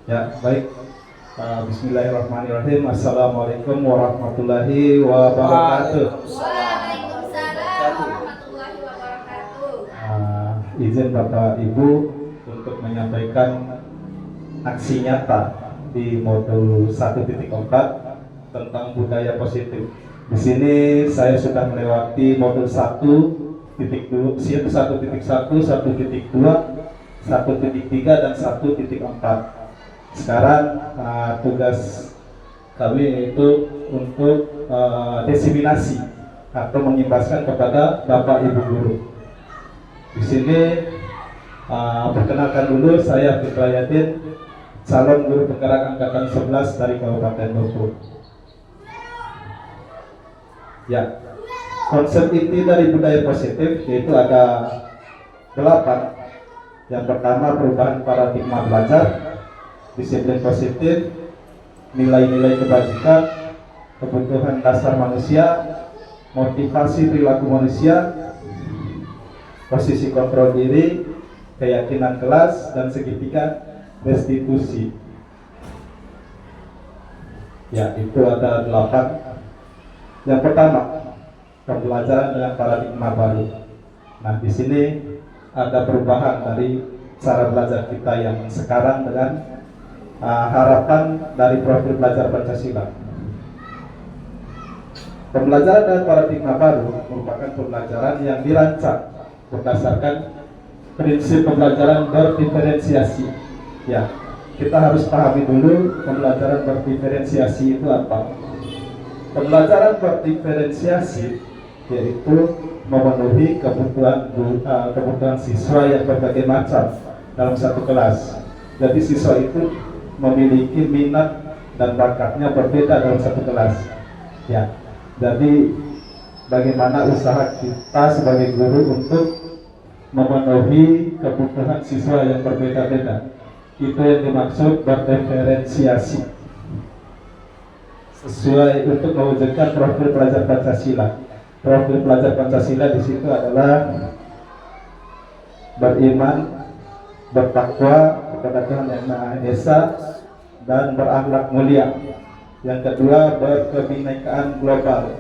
Ya, baik. Bismillahirrahmanirrahim. Assalamualaikum warahmatullahi wabarakatuh. Waalaikumsalam Waalaikumsalam warahmatullahi wabarakatuh. warahmatullahi wabarakatuh. Izin Bapak Ibu untuk menyampaikan aksi nyata di modul 1.4 tentang budaya positif. Di sini saya sudah melewati modul 1.2, 1.1, 1.2, 1.3 dan 1.4. Sekarang tugas kami yaitu untuk diseminasi atau mengimbaskan kepada Bapak Ibu guru. Di sini perkenalkan dulu, saya Fitra Yadin, calon guru penggerak angkatan 11 dari Kabupaten Bogor. Ya, konsep inti dari budaya positif yaitu ada 8. Yang pertama, perubahan paradigma belajar, disiplin positif, nilai-nilai kebajikan, kebutuhan dasar manusia, motivasi perilaku manusia, posisi kontrol diri, keyakinan kelas, dan segitiga restitusi. Ya, itu ada 8. Yang pertama, pembelajaran dengan paradigma baru. Nah, di sini ada perubahan dari cara belajar kita yang sekarang dengan harapan dari profil belajar Pancasila. Pembelajaran dengan paradigma baru merupakan pembelajaran yang dirancang berdasarkan prinsip pembelajaran berdiferensiasi. Ya, kita harus pahami dulu pembelajaran berdiferensiasi itu apa. Pembelajaran berdiferensiasi yaitu memenuhi kebutuhan siswa yang berbagai macam dalam satu kelas. Jadi siswa itu memiliki minat dan bakatnya berbeda dalam satu kelas. Ya, jadi bagaimana usaha kita sebagai guru untuk memenuhi kebutuhan siswa yang berbeda-beda. Itu yang dimaksud berdiferensiasi. Sesuai untuk mewujudkan profil pelajar Pancasila. Profil pelajar Pancasila di situ adalah beriman, bertakwa kepada Tuhan Yang Maha Esa, dan berakhlak mulia. Yang kedua, berkebinekaan global.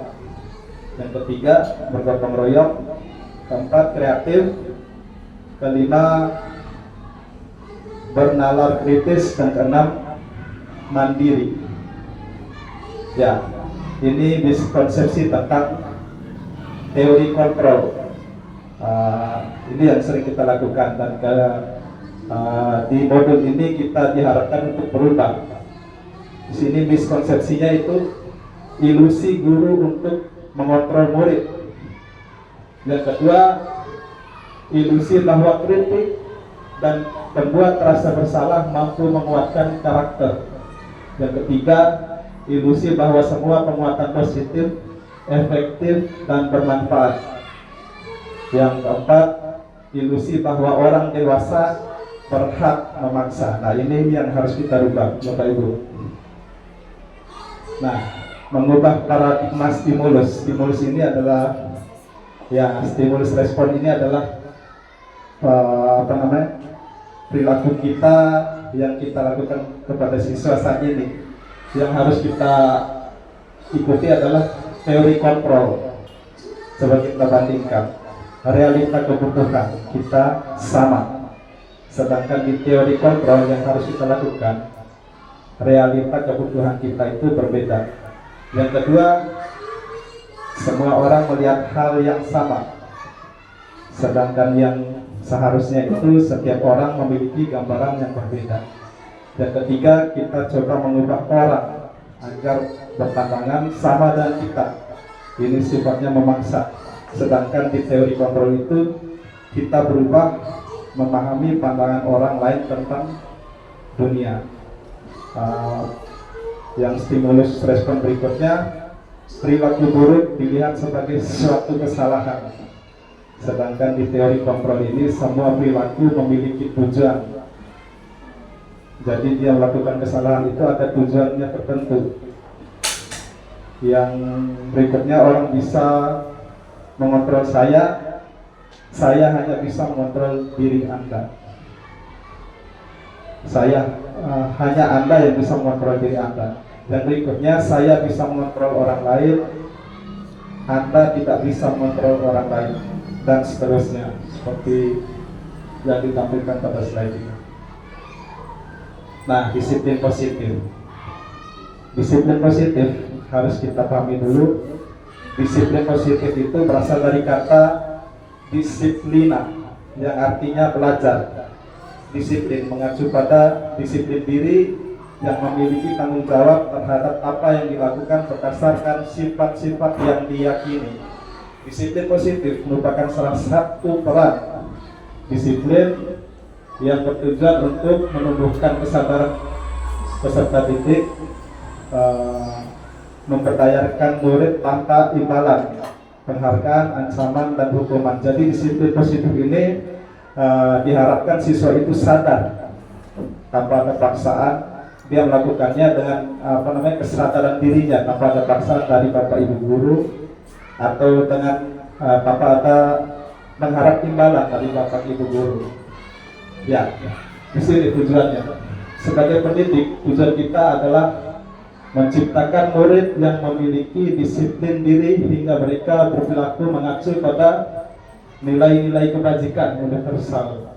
Yang ketiga, bergotong royong. Keempat, kreatif. Kelima, bernalar kritis. Dan keenam, mandiri. Ya, ini miskonsepsi tentang teori kontrol. Ini yang sering kita lakukan, dan di modul ini kita diharapkan untuk berubah. Di sini miskonsepsinya itu ilusi guru untuk mengontrol murid. Yang kedua, ilusi bahwa kritik dan pembuat rasa bersalah mampu menguatkan karakter. Yang ketiga, ilusi bahwa semua penguatan positif, efektif, dan bermanfaat. Yang keempat, ilusi bahwa orang dewasa berhak memaksa. Nah, ini yang harus kita rubah, Bapak Ibu. Nah, mengubah paradigma stimulus. Stimulus ini adalah, ya, stimulus respon ini adalah perilaku kita yang kita lakukan kepada siswa saat ini. Yang harus kita ikuti adalah teori kontrol. Coba kita bandingkan, realita kebutuhan kita sama, sedangkan di teori kontrol yang harus kita lakukan, realita kebutuhan kita itu berbeda. Yang kedua, semua orang melihat hal yang sama, sedangkan yang seharusnya itu setiap orang memiliki gambaran yang berbeda. Yang ketiga, kita coba mengubah orang agar berpandangan sama dengan kita. Ini sifatnya memaksa. Sedangkan di teori kontrol itu kita berubah memahami pandangan orang lain tentang dunia. Yang stimulus respon berikutnya, perilaku buruk dilihat sebagai suatu kesalahan. Sedangkan di teori kontrol ini semua perilaku memiliki tujuan. Jadi dia melakukan kesalahan itu ada tujuannya tertentu. Yang berikutnya, orang bisa mengontrol saya hanya bisa mengontrol diri Anda. Saya hanya Anda yang bisa mengontrol diri Anda. Dan berikutnya, saya bisa mengontrol orang lain, Anda tidak bisa mengontrol orang lain, dan seterusnya, seperti yang ditampilkan pada slide ini. Nah, disiplin positif. Disiplin positif harus kita pahami dulu. Disiplin positif itu berasal dari kata disiplina, yang artinya belajar. Disiplin mengacu pada disiplin diri yang memiliki tanggung jawab terhadap apa yang dilakukan berdasarkan sifat-sifat yang diyakini. Disiplin positif merupakan salah satu peran disiplin yang bertujuan untuk menumbuhkan kesadaran peserta didik, memberdayakan murid tanpa imbalan, penghargaan, ancaman, dan hukuman. Jadi disiplin positif ini diharapkan siswa itu sadar tanpa ada paksaan, dia melakukannya dengan kesadaran dirinya, tanpa ada paksaan dari bapak ibu guru atau dengan tanpa ada mengharap imbalan dari bapak ibu guru. Ya, di sini tujuannya. Sebagai pendidik, tujuan kita adalah menciptakan murid yang memiliki disiplin diri hingga mereka berperilaku mengacu pada nilai-nilai kebajikan universal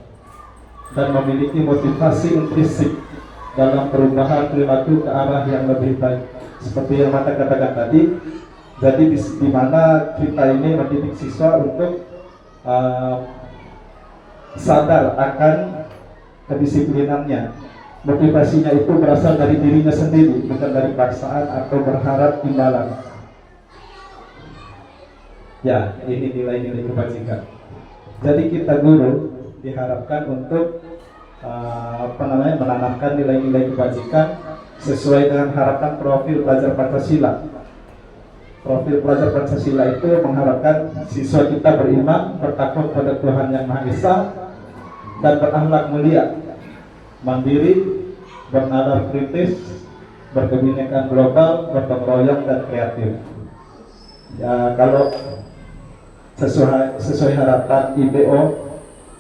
dan memiliki motivasi intrinsik dalam perubahan perilaku ke arah yang lebih baik. Seperti yang Mata katakan tadi, jadi di mana kita ini mendidik siswa untuk sadar akan kedisiplinannya. Motivasinya itu berasal dari dirinya sendiri, bukan dari paksaan atau berharap imbalan. Ya, ini nilai-nilai kebajikan. Jadi kita guru diharapkan untuk menanamkan nilai-nilai kebajikan sesuai dengan harapan profil pelajar Pancasila. Profil pelajar Pancasila itu mengharapkan siswa kita beriman, bertakwa pada Tuhan Yang Maha Esa, dan berakhlak mulia, mandiri, bernadar kritis, berkebinekaan global, bergotong royong, dan kreatif. Ya, kalau sesuai harapan IBO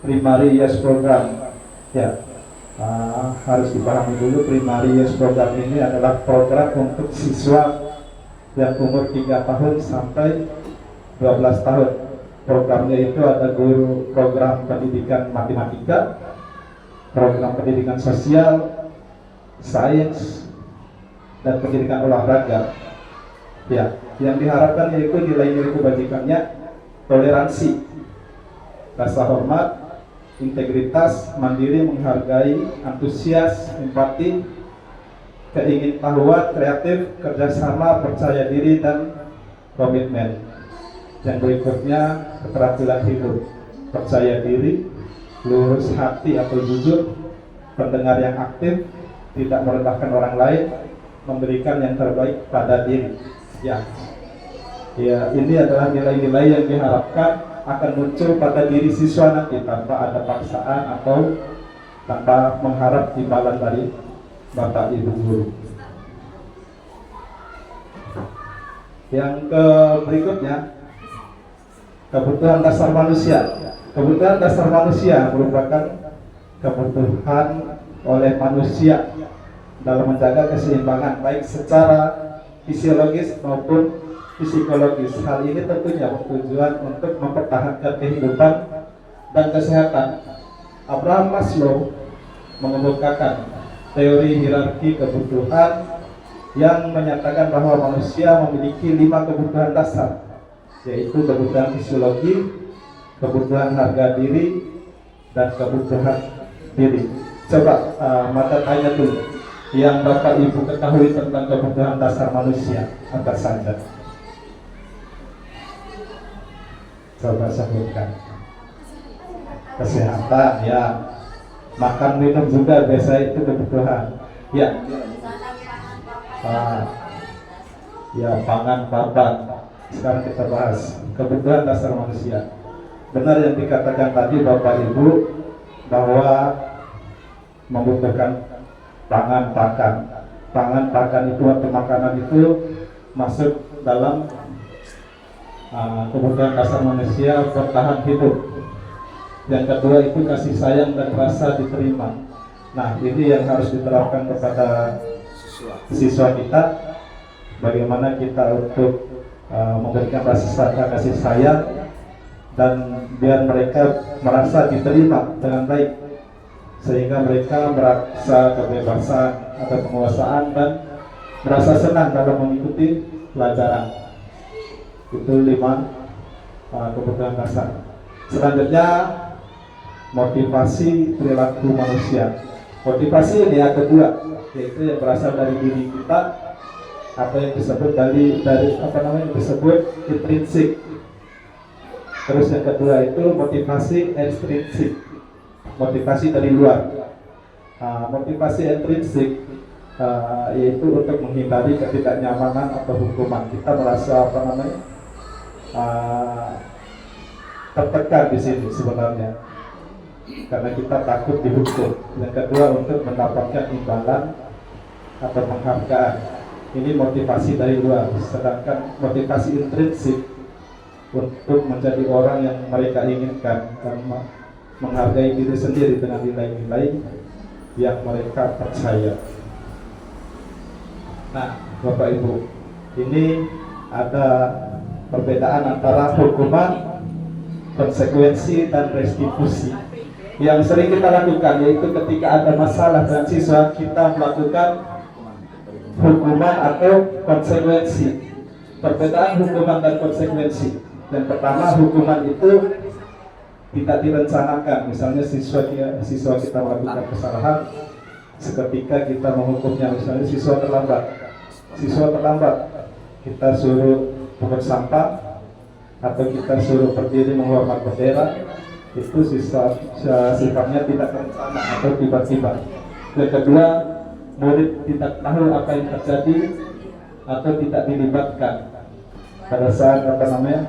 Primary Yes Program, ya harus dipahami dulu, Primary Yes Program ini adalah program untuk siswa yang umur 3 tahun sampai 12 tahun. Programnya itu ada guru program pendidikan matematika, program pendidikan sosial, sains, dan pendidikan olahraga. Ya, yang diharapkan yaitu nilai-nilai kebajikannya toleransi, rasa hormat, integritas, mandiri, menghargai, antusias, empati, keingintahuan, kreatif, kerjasama, percaya diri, dan komitmen. Yang berikutnya keterampilan hidup, percaya diri, lurus hati atau jujur, pendengar yang aktif, tidak merendahkan orang lain, memberikan yang terbaik pada diri. Ya, ini adalah nilai-nilai yang diharapkan akan muncul pada diri siswa nanti tanpa ada paksaan atau tanpa mengharap imbalan dari bapak ibu guru. Yang berikutnya, kebutuhan dasar manusia. Kebutuhan dasar manusia merupakan kebutuhan oleh manusia dalam menjaga keseimbangan baik secara fisiologis maupun psikologis. Hal ini tentunya bertujuan untuk mempertahankan kehidupan dan kesehatan. Abraham Maslow mengemukakan teori hierarki kebutuhan yang menyatakan bahwa manusia memiliki 5 kebutuhan dasar, yaitu kebutuhan fisiologi, kebutuhan harga diri, dan kebutuhan diri. Coba Mata tanya dulu, yang Bapak Ibu ketahui tentang kebutuhan dasar manusia apa saja? Coba sebutkan. Kesehatan, ya. Makan minum juga biasa itu kebutuhan. Ya. Ya, pangan, papan. Sekarang kita bahas kebutuhan dasar manusia. Benar yang dikatakan tadi Bapak Ibu bahwa membutuhkan pangan, pakan. Pangan, pakan itu atau makanan itu masuk dalam kebutuhan dasar manusia bertahan hidup. Yang kedua itu kasih sayang dan rasa diterima. Nah, ini yang harus diterapkan kepada siswa kita, bagaimana kita untuk memberikan rasa kasih sayang dan biar mereka merasa diterima dengan baik, sehingga mereka merasa kebebasan atau penguasaan dan merasa senang dalam mengikuti pelajaran. Itu 5 kebutuhan dasar. Selanjutnya, motivasi perilaku manusia. Motivasi ini yang kedua, yaitu yang berasal dari diri kita atau yang disebut dari disebut intrinsik. Terus yang kedua itu motivasi ekstrinsik, motivasi dari luar. Motivasi intrinsik yaitu untuk menghindari ketidaknyamanan atau hukuman. Kita merasa tertekan di sini sebenarnya, karena kita takut dihukum. Yang kedua untuk mendapatkan imbalan atau penghargaan. Ini motivasi dari luar. Sedangkan motivasi intrinsik untuk menjadi orang yang mereka inginkan dan menghargai diri sendiri dengan nilai-nilai yang mereka percaya. Nah, Bapak Ibu, ini ada perbedaan antara hukuman, konsekuensi, dan restitusi. Yang sering kita lakukan yaitu ketika ada masalah dengan siswa, kita melakukan hukuman atau konsekuensi. Perbedaan hukuman dan konsekuensi. Yang pertama, hukuman itu tidak direncanakan. Misalnya siswa kita melakukan kesalahan, seketika kita menghukumnya. Misalnya siswa terlambat, kita suruh pungut sampah atau kita suruh berdiri menghormat bendera. Itu sifatnya tidak terencana atau tiba-tiba. Yang kedua, murid tidak tahu apa yang terjadi atau tidak dilibatkan pada saat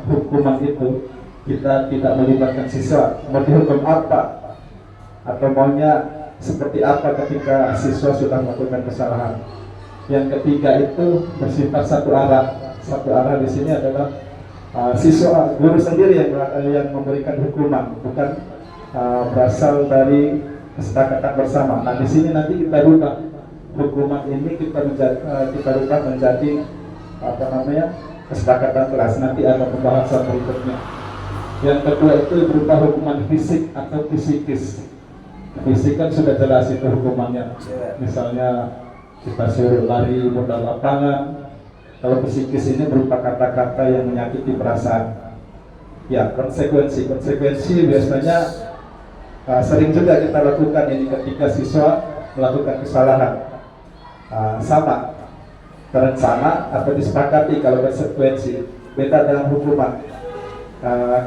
hukuman itu. Kita tidak melibatkan siswa. Mau dihukum apa atau maunya seperti apa ketika siswa sudah melakukan kesalahan. Yang ketiga itu bersifat satu arah. Satu arah di sini adalah guru sendiri yang memberikan hukuman, bukan berasal dari kesepakatan bersama. Nah, di sini nanti kita rubah hukuman ini, kita rubah menjadi kesepakatan kelas. Nanti ada pembahasan berikutnya. Yang kedua itu berupa hukuman fisik atau psikis. Fisik kan sudah jelas itu hukumannya. Misalnya kita suruh lari modal lapangan. Kalau psikis ini berupa kata-kata yang menyakiti perasaan. Ya, konsekuensi biasanya sering juga kita lakukan ini ketika siswa melakukan kesalahan. Sama, terencana atau disepakati. Kalau konsekuensi beda dengan hukuman.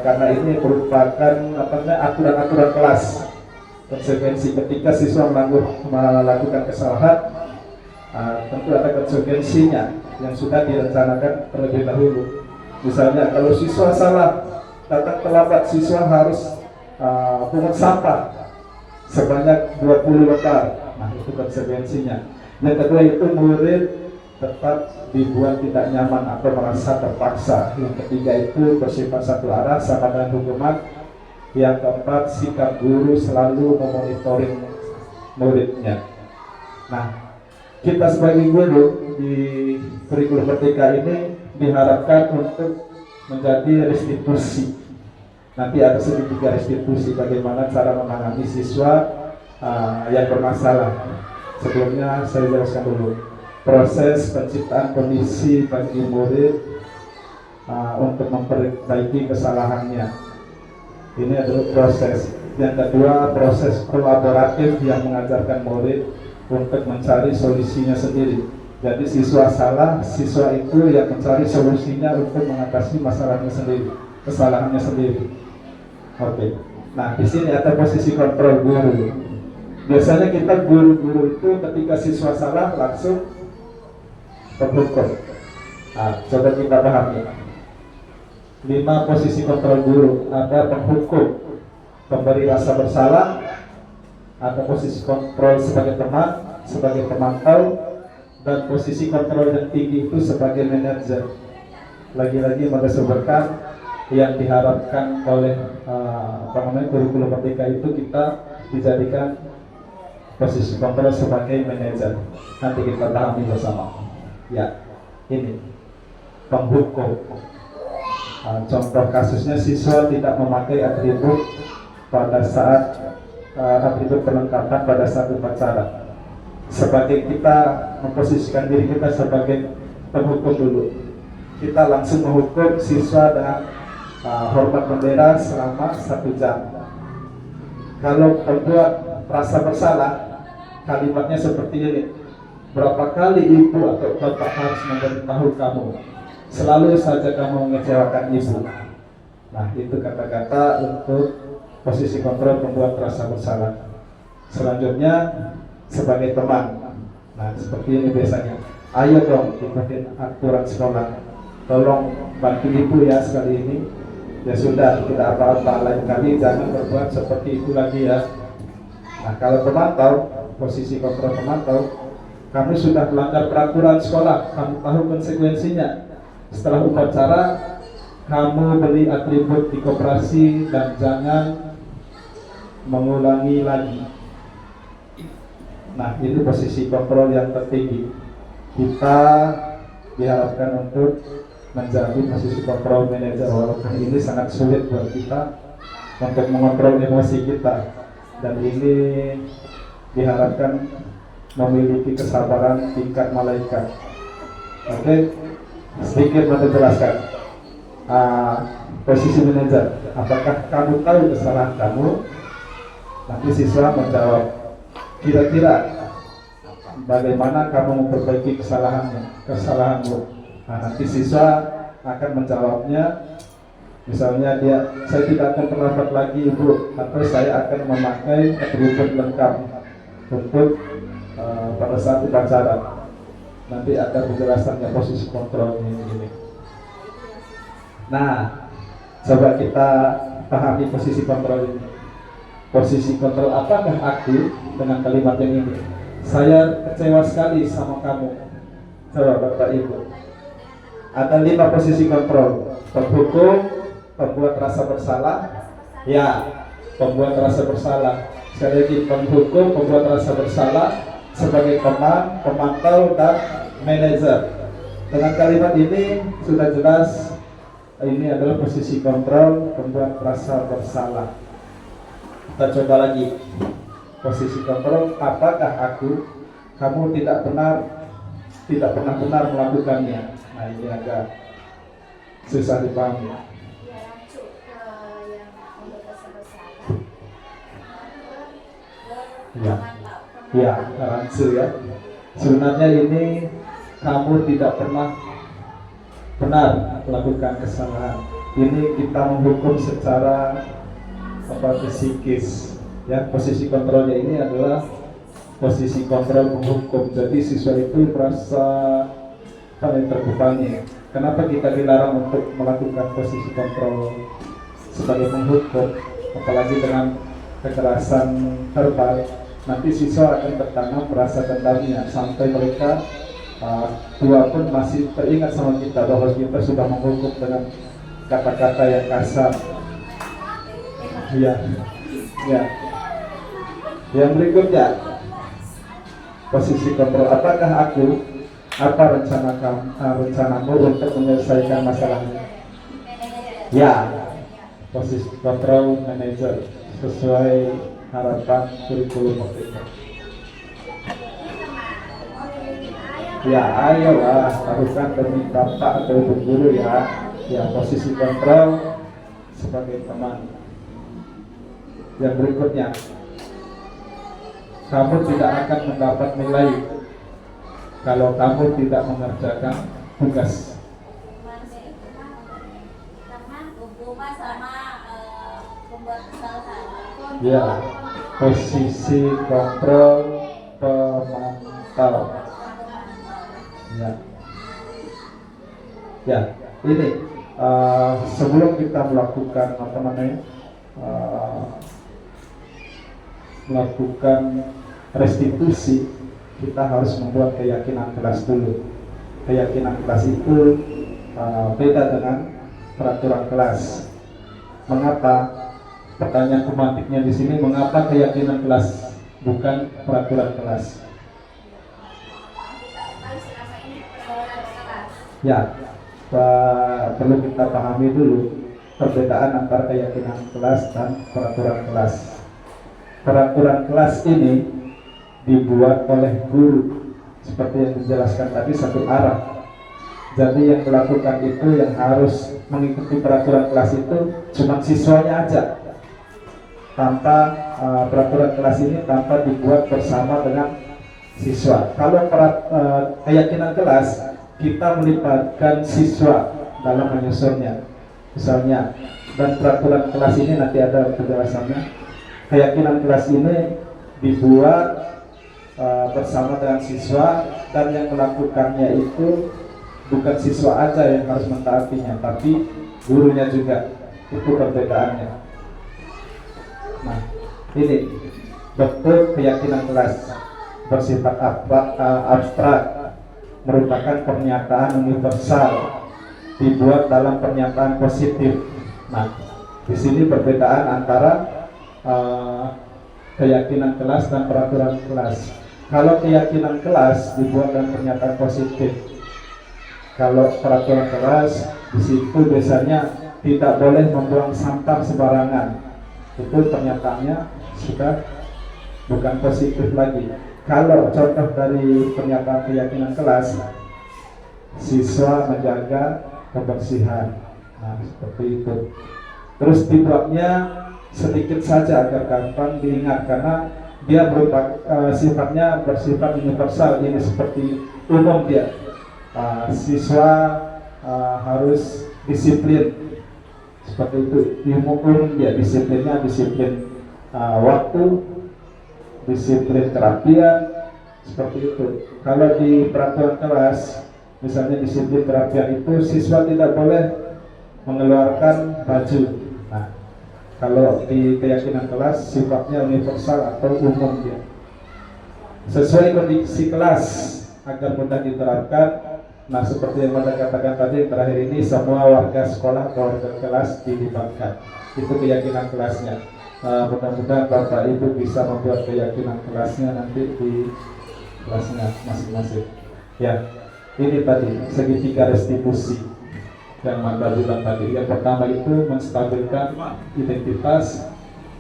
Karena ini merupakan aturan-aturan kelas. Konsekuensi ketika siswa melakukan kesalahan, tentu ada konsekuensinya yang sudah direncanakan terlebih dahulu. Misalnya kalau siswa datang terlambat, siswa harus pungut sampah sebanyak 20 lembar. Nah, itu konsekuensinya. Yang kedua itu murid tetap dibuat tidak nyaman atau merasa terpaksa. Yang ketiga itu bersifat satu arah sama dengan hukuman. Yang keempat, sikap guru selalu memonitoring muridnya. Nah, kita sebagai guru di kurikulum Merdeka ini diharapkan untuk menjadi restitusi. Nanti ada segitiga restitusi, bagaimana cara menangani siswa yang bermasalah. Sebelumnya saya jelaskan dulu proses penciptaan kondisi bagi murid untuk memperbaiki kesalahannya. Ini adalah proses. Yang kedua, proses kolaboratif yang mengajarkan murid untuk mencari solusinya sendiri. Jadi siswa salah, siswa itu yang mencari solusinya untuk mengatasi masalahnya sendiri, kesalahannya sendiri. Oke. Nah, di sini ada posisi kontrol guru. Biasanya kita guru-guru itu ketika siswa salah langsung terhukum. Nah, coba kita pahami. 5 posisi kontrol guru. Ada penghukum, pemberi rasa bersalah, ada posisi kontrol sebagai teman, sebagai pemantau, dan posisi kontrol yang tinggi itu sebagai manajer. Lagi-lagi mengesahkan yang diharapkan oleh kurikulum Merdeka itu kita dijadikan posisi kontrol sebagai manajer. Nanti kita pahami bersama. Ya, ini penghukum. Contoh kasusnya siswa tidak memakai atribut pada saat atribut perlengkapan pada saat upacara. Sebagai kita memposisikan diri kita sebagai penghukum dulu, kita langsung menghukum siswa dengan hormat bendera selama 1 jam. Kalau membuat rasa bersalah, kalimatnya seperti ini: berapa kali ibu atau bapak harus memberitahu kamu? Selalu saja kamu mengecewakan ibu. Nah, itu kata-kata untuk posisi kontrol membuat rasa bersalah. Selanjutnya sebagai teman. Nah, seperti ini biasanya. Ayo dong ikutin aturan sekolah. Tolong bantu ibu ya sekali ini. Ya sudah, tidak apa-apa, lain kali jangan berbuat seperti itu lagi ya. Nah, kalau pemantau, posisi kontrol pemantau, kamu sudah melanggar peraturan sekolah, kamu tahu konsekuensinya. Setelah upacara, kamu beli atribut di koperasi dan jangan mengulangi lagi. Nah, ini posisi kontrol yang tertinggi. Kita diharapkan untuk menjadi posisi kontrol manajer, walaupun ini sangat sulit buat kita untuk mengontrol emosi kita, dan ini diharapkan memiliki kesabaran tingkat malaikat. Oke, sedikit menjelaskan posisi manajer. Apakah kamu tahu kesalahan kamu? Nanti siswa menjawab, kira-kira bagaimana kamu memperbaiki kesalahanmu. Nah, nanti siswa akan menjawabnya, misalnya saya tidak akan terlambat lagi ibu, atau saya akan memakai atribut lengkap untuk pada saat upacara. Nanti ada penjelasannya posisi kontrolnya ini. Nah, coba kita pahami posisi kontrol ini. Posisi kontrol, apakah aku dengan kalimat yang ini? Saya kecewa sekali sama kamu. Coba Bapak Ibu. Ada 5 posisi kontrol. Penghukum, pembuat rasa bersalah. Ya, pembuat rasa bersalah. Sekali lagi, penghukum, pembuat rasa bersalah, sebagai teman, pemantau, dan manajer. Dengan kalimat ini sudah jelas ini adalah posisi kontrol pembuat rasa bersalah. Kita coba lagi. Posisi kontrol, apakah kamu tidak pernah benar melakukannya. Nah, ini agak susah dipahami. Ya, rancu ya. Sebenarnya ini kamu tidak pernah benar melakukan kesalahan. Ini kita menghukum secara psikis. Ya, posisi kontrolnya ini adalah posisi kontrol menghukum. Jadi siswa itu merasa paling terbebani. Kenapa kita dilarang untuk melakukan posisi kontrol sebagai penghukum, apalagi dengan kekerasan verbal? Nanti siswa akan tertanam rasa dendamnya sampai mereka tua pun masih teringat sama kita bahwa kita sudah menghukum dengan kata-kata yang kasar. Ya. Yang berikutnya, posisi kontrol. Apakah apa rencanamu untuk menyelesaikan masalahnya? Ya, posisi kontrol manajer sesuai harapan kurikulum waktu itu. Ya, ayolah lakukan demi bapak atau ibu guru ya. Ya, posisi kontrol sebagai teman. Yang berikutnya, kamu tidak akan mendapat nilai kalau kamu tidak mengerjakan tugas. Ya, posisi kontrol pemantau. Ya, ini sebelum kita melakukan melakukan restitusi, kita harus membuat keyakinan kelas dulu. Keyakinan kelas itu beda dengan peraturan kelas. Mengapa? Pertanyaan tematiknya di sini, mengapa keyakinan kelas bukan peraturan kelas. Ya, perlu kita pahami dulu perbedaan antara keyakinan kelas dan peraturan kelas. Peraturan kelas ini dibuat oleh guru, seperti yang dijelaskan tadi, satu arah. Jadi yang melakukan itu, yang harus mengikuti peraturan kelas itu cuma siswanya aja, tanpa peraturan kelas ini tanpa dibuat bersama dengan siswa. Kalau keyakinan kelas, kita melibatkan siswa dalam menyusunnya, misalnya. Dan peraturan kelas ini nanti ada penjelasannya. Keyakinan kelas ini dibuat bersama dengan siswa, dan yang melakukannya itu bukan siswa aja yang harus mentaatinya, tapi gurunya juga. Itu perbedaannya. Nah, ini bentuk keyakinan kelas bersifat abstrak, merupakan pernyataan universal, dibuat dalam pernyataan positif. Nah, di sini perbedaan antara keyakinan kelas dan peraturan kelas. Kalau keyakinan kelas dibuat dalam pernyataan positif, kalau peraturan kelas di situ biasanya tidak boleh membuang sampah sembarangan. Itu pernyataannya sudah bukan positif lagi. Kalau contoh dari pernyataan keyakinan kelas, siswa menjaga kebersihan. Nah, seperti itu. Terus dibuatnya sedikit saja agar gampang diingat, karena dia sifatnya bersifat universal. Ini seperti umum dia. Siswa harus disiplin, seperti itu. Umum dia disiplinnya disiplin waktu, disiplin kerapian, seperti itu. Kalau di peraturan kelas, misalnya disiplin kerapian itu siswa tidak boleh mengeluarkan baju. Nah, kalau di keyakinan kelas sifatnya universal atau umum dia. Sesuai kondisi kelas agar mudah diterapkan. Nah, seperti yang Anda katakan tadi, terakhir ini semua warga sekolah atau warga kelas dilibatkan. Itu keyakinan kelasnya. Mudah-mudahan Bapak Ibu bisa membuat keyakinan kelasnya nanti di kelasnya masing-masing. Ya, ini tadi segitiga restitusi yang Anda bilang tadi. Yang pertama itu menstabilkan identitas,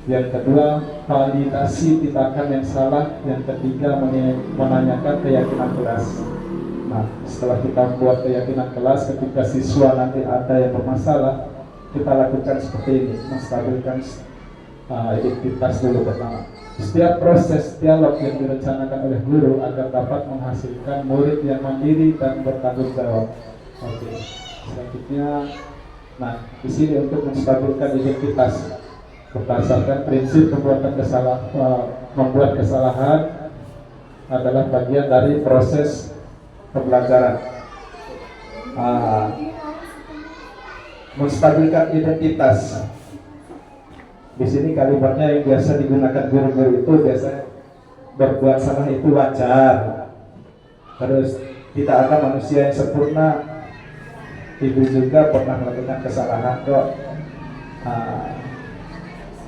yang kedua validasi tindakan yang salah, yang ketiga menanyakan keyakinan kelas. Nah, setelah kita buat keyakinan kelas, ketika siswa nanti ada yang bermasalah, kita lakukan seperti ini, menstabilkan identitas dulu pertama. Setiap proses dialog yang direncanakan oleh guru agar dapat menghasilkan murid yang mandiri dan bertanggung jawab. Oke. Selanjutnya, nah di sini untuk menstabilkan identitas berdasarkan prinsip membuat kesalahan adalah bagian dari proses pembelajaran. Menstabilkan identitas. Di sini kalimatnya yang biasa digunakan guru-guru itu biasanya berbuat salah itu wajar. Terus tidak ada manusia yang sempurna. Ibu juga pernah melakukan kesalahan kok.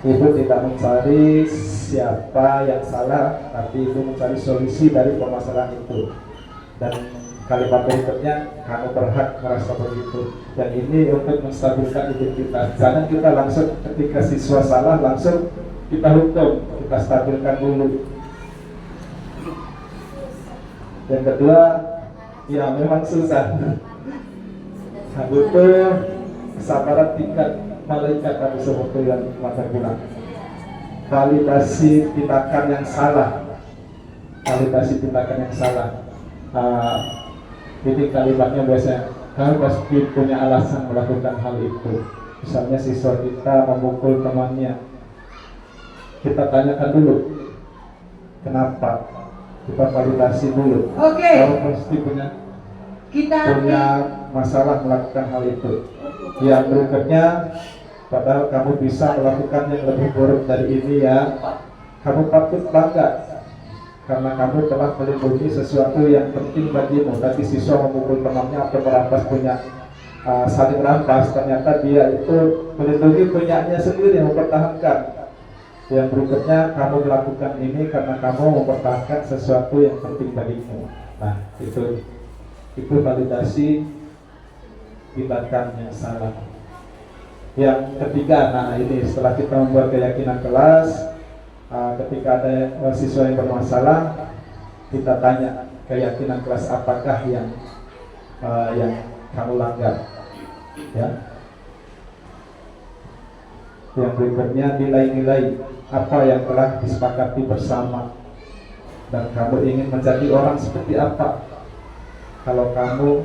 Ibu tidak mencari siapa yang salah, tapi ibu mencari solusi dari permasalahan itu. Dan kalimat berikutnya, kamu berhak merasa begitu. Dan ini untuk menstabilkan identitas. Jangan kita langsung ketika siswa salah langsung kita hukum, kita stabilkan dulu. Yang kedua, ya memang susah. Butuh kesabaran tingkat malaikat tadi seperti yang Mata bilang. Validasi tindakan yang salah. Validasi tindakan yang salah. Ini kalimatnya biasanya kamu pasti punya alasan melakukan hal itu. Misalnya siswa kita memukul temannya, kita tanyakan dulu kenapa, kita validasi dulu. Kamu pasti punya masalah melakukan hal itu. Yang berikutnya, padahal kamu bisa melakukan yang lebih buruk dari ini ya, kamu patut bangga karena kamu telah melindungi sesuatu yang penting bagimu. Tadi siswa memukul temannya atau merampas punya, saling rampas, ternyata dia itu melindungi punyanya sendiri, mempertahankan. Yang berikutnya, kamu melakukan ini karena kamu mempertahankan sesuatu yang penting bagimu. Nah, itu validasi tindakan yang salah. Yang ketiga, nah ini setelah kita membuat keyakinan kelas, ketika ada siswa yang bermasalah, kita tanya keyakinan kelas apakah yang kamu langgar, ya. Yang berikutnya, nilai-nilai apa yang telah disepakati bersama, dan kamu ingin menjadi orang seperti apa kalau kamu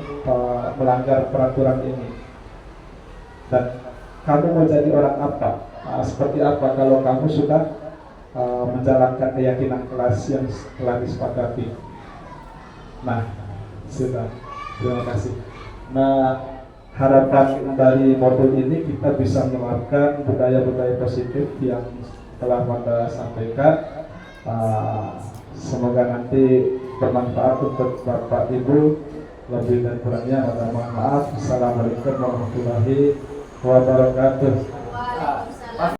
melanggar peraturan ini, dan kamu mau jadi orang apa, seperti apa kalau kamu sudah menjalankan keyakinan kelas yang telah disepakati. Nah, sudah, terima kasih. Nah, harapan dari modul ini kita bisa menerapkan budaya-budaya positif yang telah Wanda sampaikan. Semoga nanti bermanfaat untuk Bapak Ibu. Lebih dan kurangnya mohon maaf. Assalamualaikum warahmatullahi wabarakatuh.